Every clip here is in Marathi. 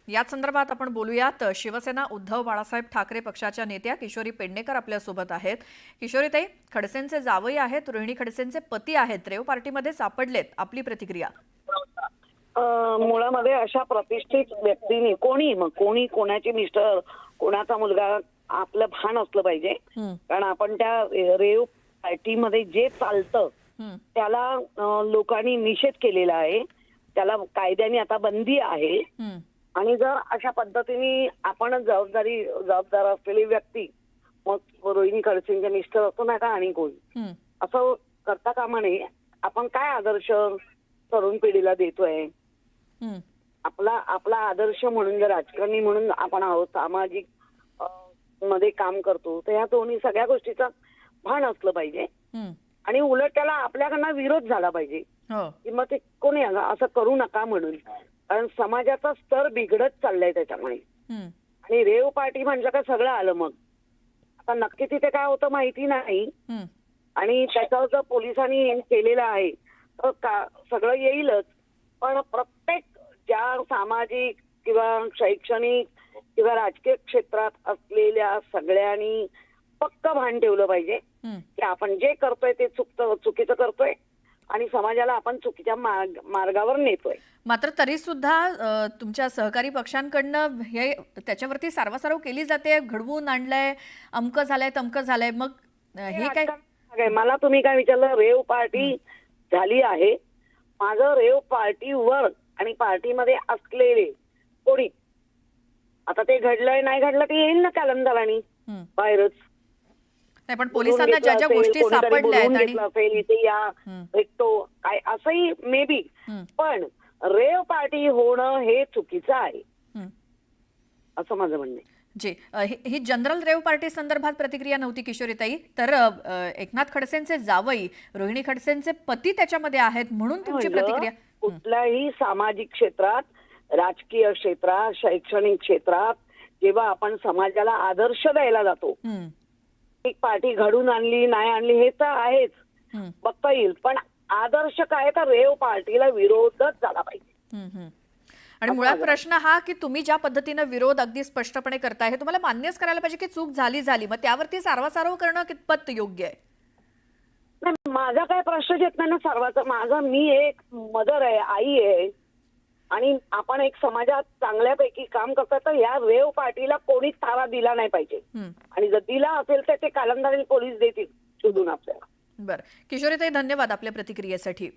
याच संदर्भात आपण बोलूयात। शिवसेना उद्धव बाळासाहेब ठाकरे पक्षाच्या नेत्या किशोरी पेडणेकर आपल्या सोबत आहेत। किशोरीताई, खडसेंचे जावई आहेत, रोहिणी खडसेंचे पती आहेत, रेव पार्टीमध्ये सापडलेत, आपली प्रतिक्रिया? मुळामध्ये अशा प्रतिष्ठित व्यक्तीने कोणी कोणाचे मिस्टर कोणाचा मुलगा आपलं भान असलं पाहिजे। कारण आपण त्या रेव पार्टीमध्ये जे चालतं त्याला लोकांनी निषेध केलेला आहे, त्याला कायद्याने आता बंदी आहे। आणि जर अशा पद्धतीने आपण जबाबदार असलेली व्यक्ती, मग रोहिणी खडसेंचे मिस्टर असतो ना का आणि कोणी असं करता कामा नये। आपण काय आदर्श तरुण पिढीला देतोय? आपला आदर्श म्हणून जर राजकारणी म्हणून आपण आहोत, सामाजिक मध्ये काम करतो, तर या दोन्ही सगळ्या गोष्टीचा भान असलं पाहिजे। आणि उलट त्याला आपल्याकडनं विरोध झाला पाहिजे की मग ते कोणी असं करू नका म्हणून, कारण समाजाचा स्तर बिघडत चाललाय त्याच्यामुळे। आणि रेव पार्टी म्हणजे काय सगळं आलं, मग आता नक्की तिथे काय होतं माहिती नाही। आणि त्याच्यावर जर पोलिसांनी केलेलं आहे तर सगळं येईलच, पण प्रत्येक ज्या सामाजिक किंवा शैक्षणिक किंवा राजकीय क्षेत्रात असलेल्या सगळ्यांनी पक्क भान ठेवलं पाहिजे की आपण जे करतोय ते चुकीचं करतोय आणि समाजाला आपण चुकीच्या मार्गावर नेतोय। मात्र तरी सुद्धा तुमच्या सहकारी पक्षांकडनं हे त्याच्यावरती सारवासारव केली जाते, घडवून आणलंय, अमकं झालंय तमकं झालंय, मग हे काय? मला तुम्ही काय विचारलं? रेव पार्टी झाली आहे, माझं रेव पार्टीवर आणि पार्टीमध्ये असलेले कोणी, आता ते घडलंय नाही घडलं ते येईल ना कॅलेंडरनी बाहेरच। नाही, पण पोलिसांना ज्या ज्या गोष्टी सापडल्या आहेत आणि इथे या भेटतो काय असंही मे बी, पण रेव पार्टी होणं हे चुकीचं आहे असं माझं म्हणणं आहे। जी, ही जनरल रेव पार्टी संदर्भात प्रतिक्रिया नव्हती किशोरीताई, तर एकनाथ खडसेंचे जावई रोहिणी खडसेंचे पती त्याच्यामध्ये आहेत म्हणून तुमची प्रतिक्रिया? कुठल्याही सामाजिक क्षेत्रात, राजकीय क्षेत्रात, शैक्षणिक क्षेत्रात जेव्हा आपण समाजाला आदर्श द्यायला जातो, एक पार्टी घडून आणली नाही आणली हे तर आहेच, बघता येईल, पण आदर्श काय तर रेव पार्टीला विरोधच झाला पाहिजे। आणि मुळात प्रश्न हा की तुम्ही ज्या पद्धतीने विरोध अगदी स्पष्टपणे करताय हे तुम्हाला मान्यच करायला पाहिजे की चूक झाली, मग त्यावरती सारवासारव करणं कितपत योग्य आहे? नाही, माझा काय प्रश्न येत नाही ना सर्वांचा। मी एक मदर आहे, आई आहे, आणि आपण एक समाजात चांगल्यापैकी काम करतो, तर या रेव पार्टीला कोणीच थारा दिला नाही पाहिजे। आणि जर दिला असेल तर ते कालंदारी पोलीस देतील शोधून आपल्याला। बरं, किशोरीताई धन्यवाद आपल्या प्रतिक्रियेसाठी।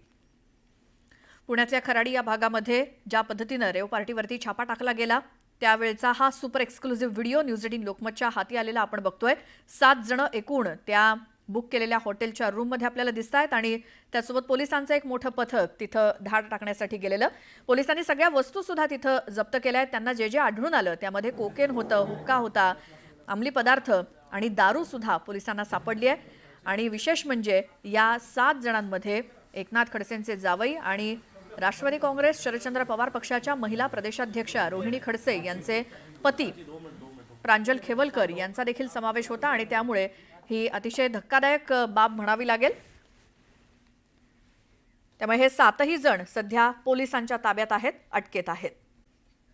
पुण्यातल्या खराडी या भागामध्ये ज्या पद्धतीने रेव पार्टीवरती छापा टाकला गेला त्यावेळचा हा सुपर एक्सक्लुझिव्ह व्हिडिओ न्यूज 18 लोकमतच्या हाती आलेला आपण बघतोय। 7 जण एकूण त्या बुक केलेल्या हॉटेलच्या रूममध्ये आपल्याला दिसतायत आणि त्यासोबत पोलिसांचं एक मोठं पथक तिथं धाड टाकण्यासाठी गेलेलं। पोलिसांनी सगळ्या वस्तू सुद्धा तिथं जप्त केल्या आहेत। त्यांना जे जे आढळून आलं त्यामध्ये कोकेन होतं, हुक्का होता, अंमली पदार्थ आणि दारू सुद्धा पोलिसांना सापडली आहे। आणि विशेष म्हणजे या 7 जणांमध्ये एकनाथ खडसेंचे जावई आणि राष्ट्रवादी काँग्रेस शरदचंद्र पवार पक्षाच्या महिला प्रदेशाध्यक्षा रोहिणी खडसे यांचे पती प्रांजल खेवलकर यांचा देखील समावेश होता आणि त्यामुळे ही अतिशय धक्कादायक बाब म्हणावी लागेल। त्यामुळे हे 7ही जण सध्या पोलिसांच्या ताब्यात आहेत, अटकेत आहेत।